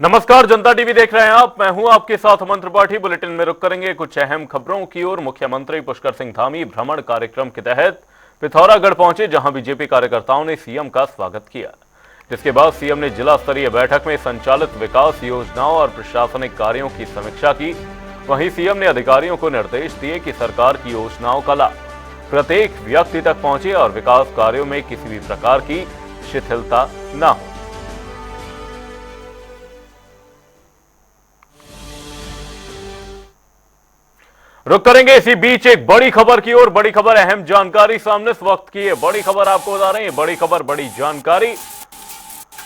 नमस्कार, जनता टीवी देख रहे हैं आप। मैं हूं आपके साथ अमन त्रिपाठी। बुलेटिन में रुक करेंगे कुछ अहम खबरों की ओर। मुख्यमंत्री पुष्कर सिंह धामी भ्रमण कार्यक्रम के तहत पिथौरागढ़ पहुंचे, जहां बीजेपी कार्यकर्ताओं ने सीएम का स्वागत किया। जिसके बाद सीएम ने जिला स्तरीय बैठक में संचालित विकास योजनाओं और प्रशासनिक कार्यों की समीक्षा की। वहीं सीएम ने अधिकारियों को निर्देश दिए कि सरकार की योजनाओं का लाभ प्रत्येक व्यक्ति तक पहुंचे और विकास कार्यों में किसी भी प्रकार की शिथिलता न हो। रुक करेंगे इसी बीच एक बड़ी खबर की ओर। बड़ी खबर, अहम जानकारी सामने इस वक्त की है। बड़ी खबर आपको बता रहे हैं, बड़ी खबर, बड़ी जानकारी।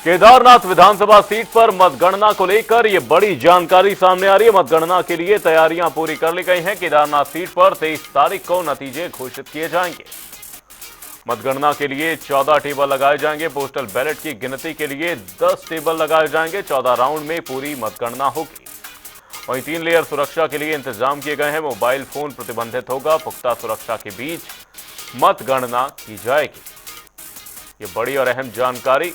केदारनाथ विधानसभा सीट पर मतगणना को लेकर यह बड़ी जानकारी सामने आ रही है। मतगणना के लिए तैयारियां पूरी कर ली गई हैं। केदारनाथ सीट पर 23 तारीख को नतीजे घोषित किए जाएंगे। मतगणना के लिए 14 टेबल लगाए जाएंगे। पोस्टल बैलेट की गिनती के लिए 10 टेबल लगाए जाएंगे। 14 राउंड में पूरी मतगणना होगी। वहीं 3 लेयर सुरक्षा के लिए इंतजाम किए गए हैं। मोबाइल फोन प्रतिबंधित होगा। पुख्ता सुरक्षा के बीच मतगणना की जाएगी। ये बड़ी और अहम जानकारी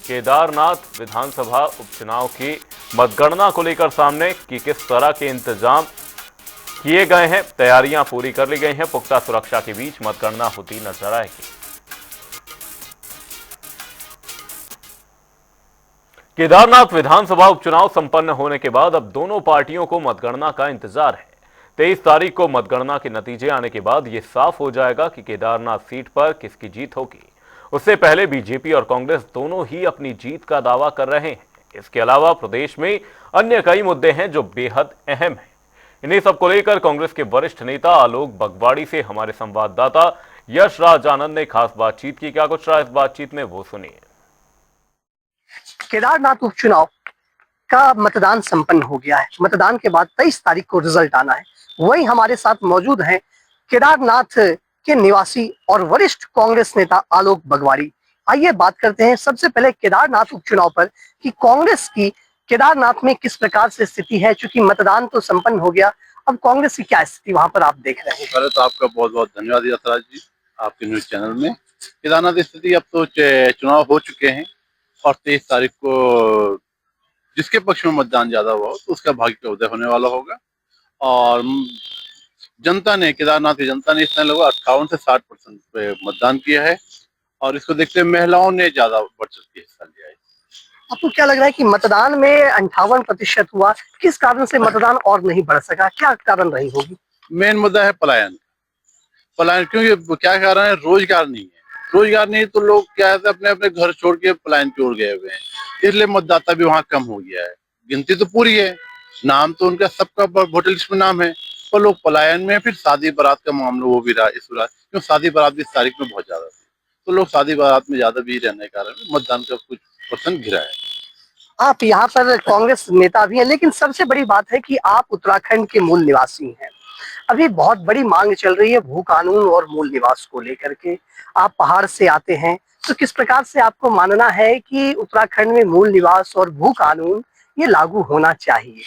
केदारनाथ विधानसभा उपचुनाव की मतगणना को लेकर सामने कि किस तरह के इंतजाम किए गए हैं। तैयारियां पूरी कर ली गई हैं। पुख्ता सुरक्षा के बीच मतगणना होती नजर आएगी। केदारनाथ विधानसभा उपचुनाव संपन्न होने के बाद अब दोनों पार्टियों को मतगणना का इंतजार है। 23 तारीख को मतगणना के नतीजे आने के बाद यह साफ हो जाएगा कि केदारनाथ सीट पर किसकी जीत होगी। उससे पहले बीजेपी और कांग्रेस दोनों ही अपनी जीत का दावा कर रहे हैं। इसके अलावा प्रदेश में अन्य कई मुद्दे हैं जो बेहद अहम हैं। इन्हीं सबको लेकर कांग्रेस के वरिष्ठ नेता आलोक बगवाड़ी से हमारे संवाददाता यश राज आनंद ने खास बातचीत की। क्या कुछ रहा इस बातचीत में, वो सुनिए। केदारनाथ उपचुनाव का मतदान संपन्न हो गया है। मतदान के बाद 23 तारीख को रिजल्ट आना है। वही हमारे साथ मौजूद हैं केदारनाथ के निवासी और वरिष्ठ कांग्रेस नेता आलोक बगवाड़ी। आइए बात करते हैं सबसे पहले केदारनाथ उपचुनाव पर कि कांग्रेस की केदारनाथ में किस प्रकार से स्थिति है। चूंकि मतदान तो संपन्न हो गया, अब कांग्रेस की क्या स्थिति वहां पर आप देख रहे हैं? पहले तो आपका बहुत बहुत धन्यवाद यशराज जी, आपके न्यूज चैनल में। केदारनाथ स्थिति, अब तो चुनाव हो चुके हैं और 23 तारीख को जिसके पक्ष में मतदान ज्यादा हुआ हो तो उसका भाग्य का उदय होने वाला होगा। और जनता ने, केदारनाथ की जनता ने इस समय लगभग 58 से 60% पे मतदान किया है और इसको देखते हुए महिलाओं ने ज्यादा बढ़ चढ़ के हिस्सा लिया है। आपको क्या लग रहा है कि मतदान में 58% हुआ, किस कारण से मतदान और नहीं बढ़ सका? क्या कारण रही होगी? मेन मुद्दा है पलायन। पलायन क्योंकि क्या कारण है, रोजगार नहीं है। रोजगार नहीं तो लोग क्या है, अपने अपने घर छोड़ के पलायन की ओर गए हुए हैं, इसलिए मतदाता भी वहाँ कम हो गया है। गिनती तो पूरी है, नाम तो उनका सबका वोटर लिस्ट में नाम है, पर लोग पलायन में। फिर शादी बारात का मामला वो भी रहा इस बार, क्यों शादी बारात भी इस तारीख में बहुत ज्यादा थी, तो लोग शादी बारात में ज्यादा भी रहने के कारण मतदान का कुछ % गिरा है। आप यहाँ पर कांग्रेस नेता भी हैं, लेकिन सबसे बड़ी बात है कि आप उत्तराखंड के मूल निवासी हैं। अभी बहुत बड़ी मांग चल रही है भू कानून और मूल निवास को लेकर के। आप पहाड़ से आते हैं, तो किस प्रकार से आपको मानना है कि उत्तराखंड में मूल निवास और भू कानून ये लागू होना चाहिए?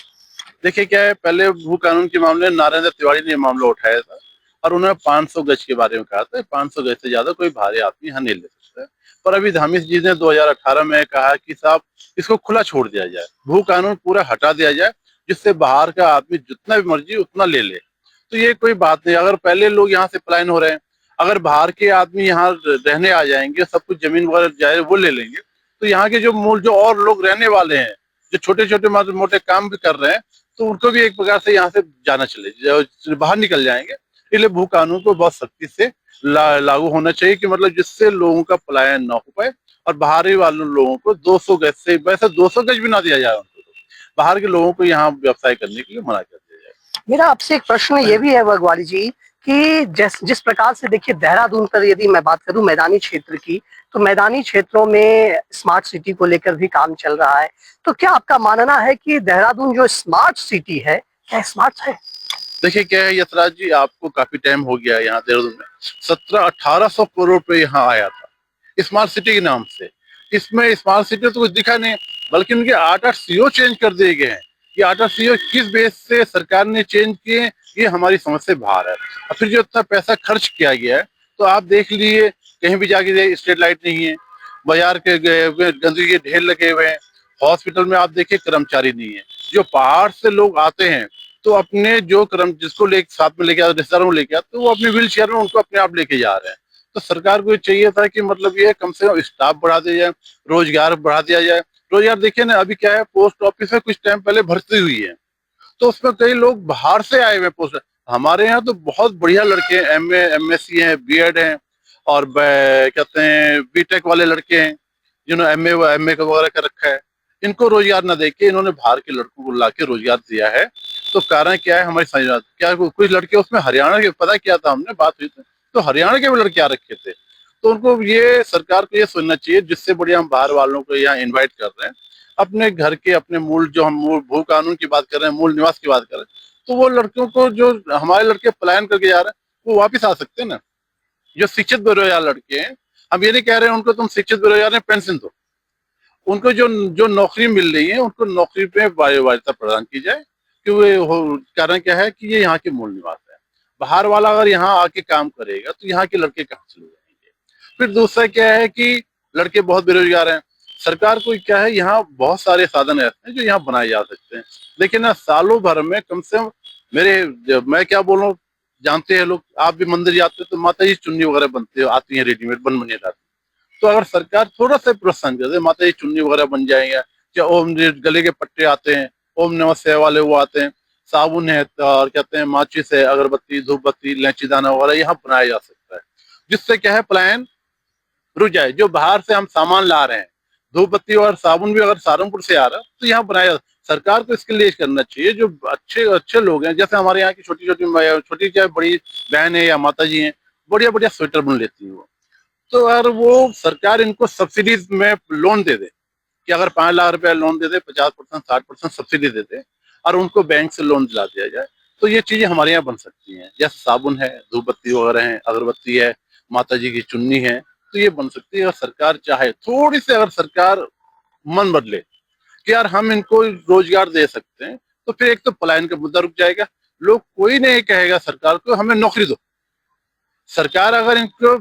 देखिए क्या है, पहले भू कानून के मामले में नारायण तिवारी ने मामला उठाया था और उन्होंने 500 गज के बारे में कहा था। 500 गज से ज्यादा कोई भारी आदमी यहाँ नहीं ले सकता है। पर अभी धामी जी ने 2018 में कहा कि साहब इसको खुला छोड़ दिया जाए, भू कानून पूरा हटा दिया जाए, जिससे बाहर का आदमी जितना भी मर्जी उतना ले ले। तो ये कोई बात नहीं। अगर पहले लोग यहाँ से पलायन हो रहे हैं, अगर बाहर के आदमी यहाँ रहने आ जाएंगे, सब कुछ जमीन वगैरह जाए वो ले लेंगे, तो यहाँ के जो और लोग रहने वाले हैं, जो छोटे छोटे मोटे काम भी कर रहे हैं, तो उनको भी एक प्रकार से यहाँ से जाना चले, बाहर निकल जाएंगे। इसलिए भू कानून को बहुत सख्ती से लागू होना चाहिए कि मतलब जिससे लोगों का पलायन ना हो पाए और बाहरी वाले लोगों को 200 गज से, वैसे 200 गज भी ना दिया जाए उनको, तो बाहर के लोगों को यहाँ व्यवसाय करने के लिए मना कर दिया जाए। मेरा आपसे एक प्रश्न ये भी है बगवाड़ी जी कि जिस प्रकार से देखिए देहरादून पर यदि मैं बात करूं मैदानी क्षेत्र की, तो मैदानी क्षेत्रों में स्मार्ट सिटी को लेकर भी काम चल रहा है। तो क्या आपका मानना है कि देहरादून जो स्मार्ट सिटी है, क्या स्मार्ट है? देखिए क्या है यशराज जी, आपको काफी टाइम हो गया यहाँ देहरादून में 1700-1800 करोड़ रुपए यहाँ आया था स्मार्ट सिटी के नाम से। इसमें स्मार्ट सिटी तो कुछ दिखा नहीं, बल्कि उनके 8 सीओ चेंज कर दिए गए हैं। ये 8 सीओ किस बेस से सरकार ने चेंज किए, ये हमारी समझ से बाहर है। और फिर जो इतना पैसा खर्च किया गया है, तो आप देख लीजिए कहीं भी जाके स्ट्रीट लाइट नहीं है, बाजार के गंदगी के ढेर लगे हुए हैं, हॉस्पिटल में आप देखिए कर्मचारी नहीं है। जो पहाड़ से लोग आते हैं तो अपने जो कर्म जिसको ले साथ में लेके आते, रिश्तेदारों को लेके आते, तो वो अपनी व्हील चेयर में उनको अपने आप लेके जा रहे हैं। तो सरकार को ये चाहिए था कि मतलब ये कम से कम स्टाफ बढ़ा दिया जाए, रोजगार बढ़ा दिया जाए। रोजगार देखिए ना, अभी क्या है, पोस्ट ऑफिस में कुछ टाइम पहले भर्ती हुई है, तो उसमें कई लोग बाहर से आए हुए पोस्ट। हमारे यहाँ तो बहुत बढ़िया लड़के हैं, एमए एमएससी हैं, बीएड हैं, और कहते हैं बीटेक वाले लड़के हैं जिन्होंने एमए वगैरह कर रखा है। इनको रोजगार न देके इन्होंने बाहर के लड़कों को ला के रोजगार दिया है। तो कारण क्या है, हमारी समझ क्या कुछ लड़के उसमें हरियाणा के, पता क्या था, हमने बात हुई थी तो हरियाणा के भी लड़के आ रखे थे। तो उनको ये सरकार को ये सोचना चाहिए, जिससे बढ़िया हम बाहर वालों को यहाँ इन्वाइट कर रहे हैं, अपने घर के अपने मूल, जो हम मूल भू कानून की बात कर रहे हैं, मूल निवास की बात कर रहे हैं, तो वो लड़कियों को, जो हमारे लड़के पलायन करके जा रहे हैं, वो वापिस आ सकते हैं ना। जो शिक्षित बेरोजगार लड़के हैं, हम ये नहीं कह रहे हैं उनको तुम शिक्षित बेरोजगार हैं पेंशन दो, उनको जो जो नौकरी मिल रही है उनको नौकरी पे वरीयता प्रदान की जाए। कारण क्या है कि ये यहाँ के मूल निवास है। बाहर वाला अगर यहाँ आके काम करेगा तो यहाँ के लड़के कहाँ चले जाएंगे। फिर दूसरा क्या है कि लड़के बहुत बेरोजगार हैं। सरकार को क्या है, यहाँ बहुत सारे साधन ऐसे हैं जो यहाँ बनाए जा सकते हैं, लेकिन ना सालों भर में कम से कम मैं क्या बोलूं, जानते हैं लोग, आप भी मंदिर जाते हो तो माता जी चुन्नी वगैरह बनते हो, आती है रेडीमेड बन बने जाती। तो अगर सरकार थोड़ा सा प्रोत्साहन कर दे, माता जी चुन्नी वगैरह बन जाएंगे, या ओम गले के पट्टे आते हैं, ओम नमः शिवाय वाले वो आते हैं, साबुन है, और कहते हैं माचिस है, अगरबत्ती, धूपबत्ती, इलायची दाना वगैरह यहाँ बनाया जा सकता है, जिससे क्या है पलायन रुक जाए। जो बाहर से हम सामान ला रहे हैं, धूपबत्ती और साबुन भी अगर सहारनपुर से आ रहा है तो यहाँ बनाया। सरकार को इसके लिए करना चाहिए, जो अच्छे अच्छे लोग हैं, जैसे हमारे यहाँ की छोटी छोटी चाहे बड़ी बहन है या माता जी हैं, बढ़िया बढ़िया स्वेटर बन लेती है वो। तो अगर वो सरकार इनको सब्सिडीज में लोन दे दे, कि अगर 5 लाख रुपया लोन दे दे, 50% 60% सब्सिडी दे दे, और उनको बैंक से लोन दिला दिया जाए, तो ये चीजें हमारे यहाँ बन सकती हैं। जैसे साबुन है, धूपबत्ती वगैरह है, अगरबत्ती है, माता जी की चुन्नी है, तो ये बन सकती है। अगर सरकार चाहे थोड़ी सी, अगर सरकार मन बदले कि यार हम इनको रोजगार दे सकते हैं, तो फिर एक तो पलायन का मुद्दा रुक जाएगा। लोग, कोई नहीं कहेगा सरकार को हमें नौकरी दो। सरकार अगर इनको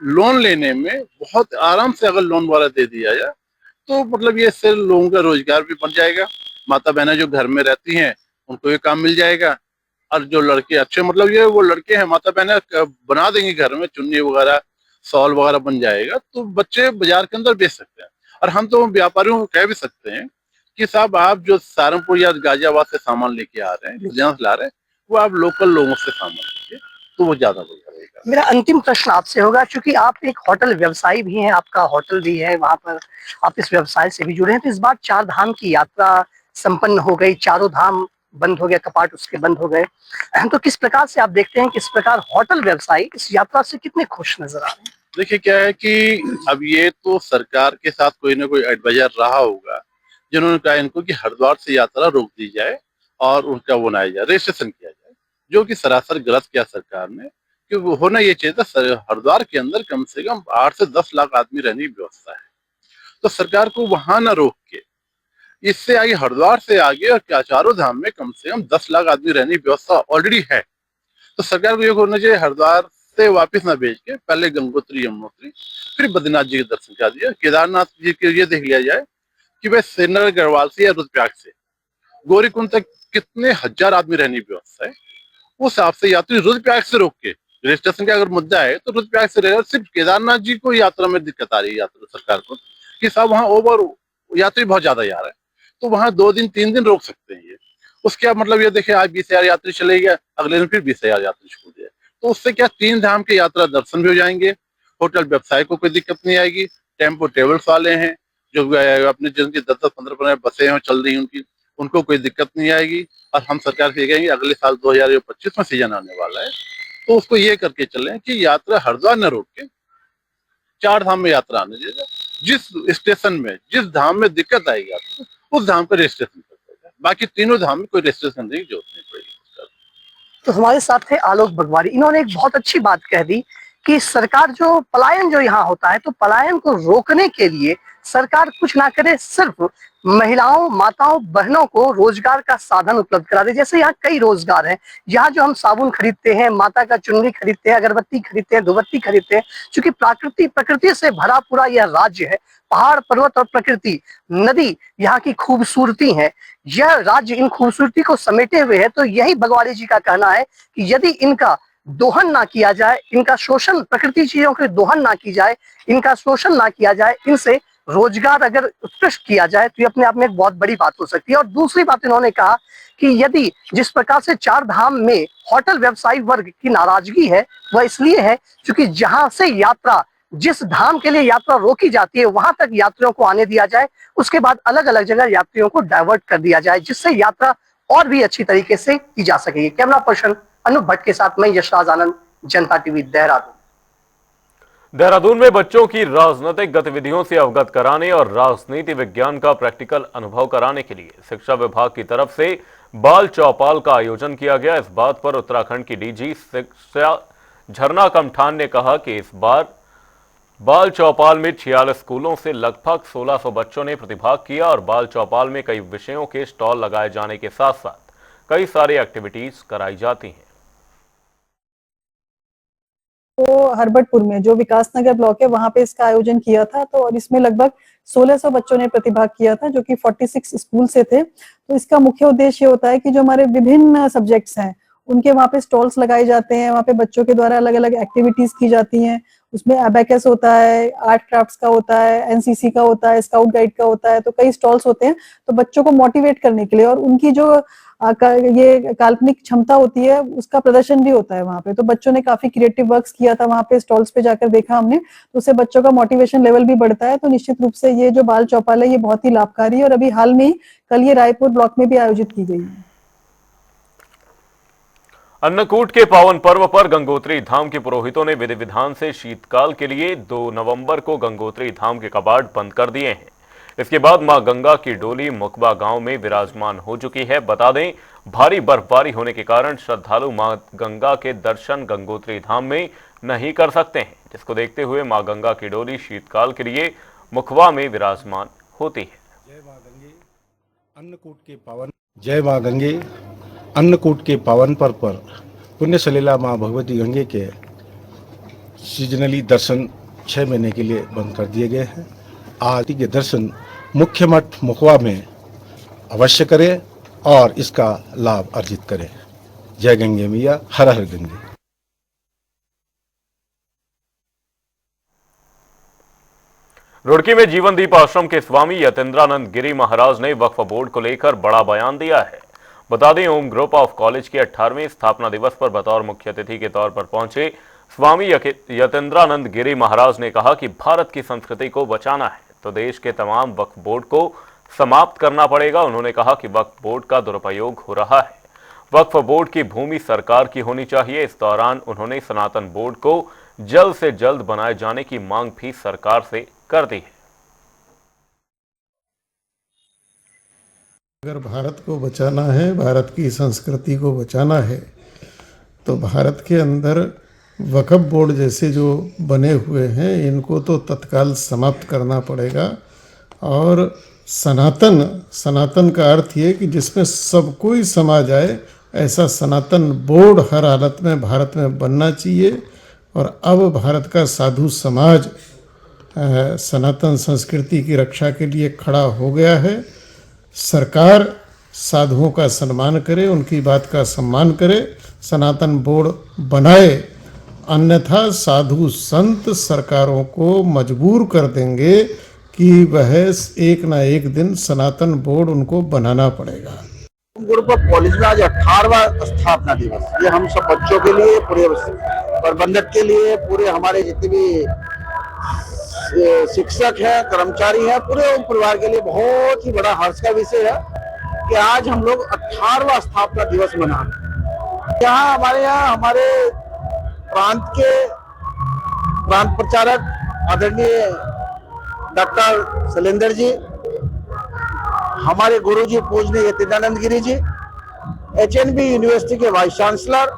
लोन लेने में बहुत आराम से अगर लोन वाला दे दिया जाए, तो मतलब ये इससे लोगों का रोजगार भी बन जाएगा। माता बहनें जो घर में रहती हैं उनको ये काम मिल जाएगा, और जो लड़के अच्छे, मतलब ये वो लड़के हैं, माता बहनें बना देंगी घर में, चुन्नी वगैरह शॉल वगैरह बन जाएगा, तो बच्चे बाजार के अंदर बेच सकते हैं। और हम तो व्यापारियों को कह भी सकते हैं कि साहब आप जो सहारनपुर या गाजियाबाद से सामान लेके आ रहे हैं, लुधियाना से ला रहे हैं, वो आप लोकल लोगों से सामान लीजिए, तो वो ज्यादा बढ़िया रहेगा। मेरा अंतिम प्रश्न आपसे होगा, क्योंकि आप एक होटल व्यवसायी भी हैं, आपका होटल भी है, वहां पर आप इस व्यवसाय से भी जुड़े हैं। तो इस बार 4 धाम की यात्रा संपन्न हो गई, चारों धाम बंद हो गया, कपाट उसके बंद हो गए। तो किस प्रकार से आप देखते हैं, किस प्रकार होटल व्यवसायी इस यात्रा से कितने खुश नजर आ रहे हैं? देखिए क्या है कि अब ये तो सरकार के साथ कोई ना कोई एडवाइजर रहा होगा, जिन्होंने कहा इनको कि हरिद्वार से यात्रा रोक दी जाए और उनका वो बनाया जाए, रजिस्ट्रेशन किया जाए, जो कि सरासर गलत किया सरकार ने। क्योंकि होना ये चाहिए था, हरिद्वार के अंदर कम से कम 8 से 10 लाख आदमी रहने की व्यवस्था है, तो सरकार को वहां ना रोक के इससे आगे हरिद्वार से आगे और क्या चारों धाम में कम से कम 10 लाख आदमी रहने की व्यवस्था ऑलरेडी है। तो सरकार को ये होना चाहिए, हरिद्वार से वापस ना भेज के पहले गंगोत्री यमुनोत्री फिर बद्रीनाथ जी के दर्शन करा दिया, केदारनाथ जी के ये देख लिया जाए कि भाई श्रीनगर गढ़वाल से या रुद्रप्रयाग से गौरीकुंड तक कितने हजार आदमी रहने की व्यवस्था है। उस हिसाब से यात्री रुद्रप्रयाग से रोक के, रजिस्ट्रेशन का अगर मुद्दा है तो रुद्रप्रयाग से रहेगा। सिर्फ केदारनाथ जी को यात्रा में दिक्कत आ रही है यात्रा सरकार को, कि साहब वहाँ ओवर यात्री बहुत ज्यादा जा रहा है, तो वहाँ 2 दिन 3 दिन रोक सकते हैं। ये उसके क्या मतलब, ये देखिए आज 20,000 यात्री चले गए, अगले दिन फिर 20,000 यात्री छोड़ दिया, तो उससे क्या 3 धाम के यात्रा दर्शन भी हो जाएंगे, होटल व्यवसाय को कोई दिक्कत नहीं आएगी, टेम्पो ट्रेवल्स वाले हैं जो अपने जिनकी 10-10, 15-15 बसें हैं चल रही हैं उनको कोई दिक्कत नहीं आएगी। और हम सरकार से कहेंगे अगले साल 2025 में सीजन आने वाला है, तो उसको ये करके चलें कि यात्रा हरिद्वार न रोक के 4 धाम में यात्रा आने दीजिए। जिस स्टेशन में, जिस धाम में दिक्कत आएगी आपको, उस धाम का रजिस्ट्रेशन कर देगा, बाकी तीनों धाम में कोई रजिस्ट्रेशन की जरूरत नहीं पड़ेगी। तो हमारे साथ है आलोक बगवारी, इन्होंने एक बहुत अच्छी बात कह दी कि सरकार जो पलायन जो यहाँ होता है, तो पलायन को रोकने के लिए सरकार कुछ ना करे, सिर्फ महिलाओं, माताओं, बहनों को रोजगार का साधन उपलब्ध करा दे। जैसे यहाँ कई रोजगार हैं, यहाँ जो हम साबुन खरीदते हैं, माता का चुनरी खरीदते हैं, अगरबत्ती खरीदते हैं, धूपबत्ती खरीदते हैं, क्योंकि प्रकृति से भरा पूरा यह राज्य है। पहाड़, पर्वत और प्रकृति, नदी यहाँ की खूबसूरती है। यह राज्य इन खूबसूरती को समेटे हुए है। तो यही भगवाड़ी जी का कहना है कि यदि इनका दोहन ना किया जाए, इनका शोषण, प्रकृति चीजों के दोहन ना की जाए, इनका शोषण ना किया जाए, इनसे रोजगार अगर उत्कृष्ट किया जाए तो ये अपने आप में एक बहुत बड़ी बात हो सकती है। और दूसरी बात इन्होंने कहा कि यदि जिस प्रकार से चार धाम में होटल व्यवसायी वर्ग की नाराजगी है, वह इसलिए है क्योंकि जहां से यात्रा, जिस धाम के लिए यात्रा रोकी जाती है, वहां तक यात्रियों को आने दिया जाए, उसके बाद अलग अलग जगह यात्रियों को डाइवर्ट कर दिया जाए, जिससे यात्रा और भी अच्छी तरीके से की जा सकेगी। कैमरा पर्सन अनूप भट्ट के साथ मैं यशराज आनंद, जनता टीवी, देहरादून। देहरादून में बच्चों की राजनीतिक गतिविधियों से अवगत कराने और राजनीति विज्ञान का प्रैक्टिकल अनुभव कराने के लिए शिक्षा विभाग की तरफ से बाल चौपाल का आयोजन किया गया। इस बात पर उत्तराखंड की डीजी शिक्षा झरना कमठान ने कहा कि इस बार बाल चौपाल में 46 स्कूलों से लगभग 1600 बच्चों ने प्रतिभाग किया और बाल चौपाल में कई विषयों के स्टॉल लगाए जाने के साथ साथ कई सारी एक्टिविटीज कराई जाती हैं। तो हरबटपुर में जो विकासनगर ब्लॉक है वहां पे इसका आयोजन किया था। तो और इसमें लगभग 1600 बच्चों ने प्रतिभाग किया था, जो कि 46 स्कूल से थे। तो इसका मुख्य उद्देश्य होता है कि जो हमारे विभिन्न सब्जेक्ट्स हैं उनके वहाँ पे स्टॉल्स लगाए जाते हैं, वहाँ पे बच्चों के द्वारा अलग अलग एक्टिविटीज की जाती हैं। उसमें अबेकस होता है, आर्ट क्राफ्ट्स का होता है, एनसीसी का होता है, स्काउट गाइड का होता है। तो कई स्टॉल्स होते हैं तो बच्चों को मोटिवेट करने के लिए और उनकी जो ये काल्पनिक क्षमता होती है उसका प्रदर्शन भी होता है वहाँ पे। तो बच्चों ने काफी क्रिएटिव वर्क्स किया था वहाँ पे, स्टॉल्स पे जाकर देखा हमने, तो उससे बच्चों का मोटिवेशन लेवल भी बढ़ता है। तो निश्चित रूप से ये जो बाल चौपाल है ये बहुत ही लाभकारी है और अभी हाल में ही कल ये रायपुर ब्लॉक में भी आयोजित की गई है। अन्नकूट के पावन पर्व पर गंगोत्री धाम के पुरोहितों ने विधि विधान से शीतकाल के लिए 2 नवंबर को गंगोत्री धाम के कपाट बंद कर दिए हैं। इसके बाद मां गंगा की डोली मुकबा गांव में विराजमान हो चुकी है। बता दें, भारी बर्फबारी होने के कारण श्रद्धालु मां गंगा के दर्शन गंगोत्री धाम में नहीं कर सकते हैं, जिसको देखते हुए मां गंगा की डोली शीतकाल के लिए मुखबा में विराजमान होती है। जय मां गंगे अन्नकूट के पावन पर्व पर पुण्य सलीला मां भगवती गंगे के सीजनली दर्शन 6 महीने के लिए बंद कर दिए गए हैं। आरती के दर्शन मुख्य मठ मुखवा में अवश्य करें और इसका लाभ अर्जित करें। जय गंगे मैया, हर हर गंगे। रुड़की में जीवनदीप आश्रम के स्वामी यतेंद्रानंद गिरी महाराज ने वक्फ बोर्ड को लेकर बड़ा बयान दिया है। बता दें, ओम ग्रुप ऑफ कॉलेज के 18वें स्थापना दिवस पर बतौर मुख्य अतिथि के तौर पर पहुंचे स्वामी यतेंद्रानंद गिरी महाराज ने कहा कि भारत की संस्कृति को बचाना है तो देश के तमाम वक्फ बोर्ड को समाप्त करना पड़ेगा। उन्होंने कहा कि वक्फ बोर्ड का दुरुपयोग हो रहा है, वक्फ बोर्ड की भूमि सरकार की होनी चाहिए। इस दौरान उन्होंने सनातन बोर्ड को जल्द से जल्द बनाए जाने की मांग भी सरकार से कर दी है। अगर भारत को बचाना है, भारत की संस्कृति को बचाना है, तो भारत के अंदर वक्फ बोर्ड जैसे जो बने हुए हैं इनको तो तत्काल समाप्त करना पड़ेगा। और सनातन का अर्थ ये कि जिसमें सब कोई समा जाए, ऐसा सनातन बोर्ड हर हालत में भारत में बनना चाहिए। और अब भारत का साधु समाज सनातन संस्कृति की रक्षा के लिए खड़ा हो गया है। सरकार साधुओं का सम्मान करे, उनकी बात का सम्मान करे, सनातन बोर्ड बनाए, अन्यथा साधु संत सरकारों को मजबूर कर देंगे कि वह एक ना एक दिन सनातन बोर्ड उनको बनाना पड़ेगा। ग्रुप ऑफ कॉलेज में आज 18वां स्थापना दिवस, ये हम सब बच्चों के लिए, पूरे प्रबंधक के लिए, पूरे हमारे जितने भी शिक्षक हैं, कर्मचारी हैं, पूरे परिवार के लिए बहुत ही बड़ा हर्ष का विषय है कि आज हम लोग 18वां स्थापना दिवस मना रहे हैं। यहाँ हमारे प्रांत के प्रांत प्रचारक आदरणीय डॉक्टर शैलेंद्र जी, हमारे गुरु जी पूजनीय यतीन्द्रानंद गिरी जी, HNB यूनिवर्सिटी के वाइस चांसलर,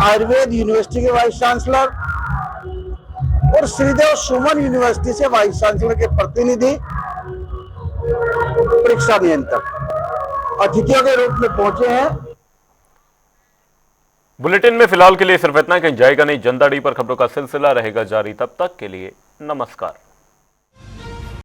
आयुर्वेद यूनिवर्सिटी के वाइस चांसलर, और श्रीदेव सुमन यूनिवर्सिटी से वाइस चांसलर के प्रतिनिधि, परीक्षा नियंत्रक अतिथियों के रूप में पहुंचे हैं। बुलेटिन में फिलहाल के लिए सिर्फ इतना, कहीं जाएगा नहीं। जनता डी पर खबरों का सिलसिला रहेगा जारी। तब तक के लिए नमस्कार।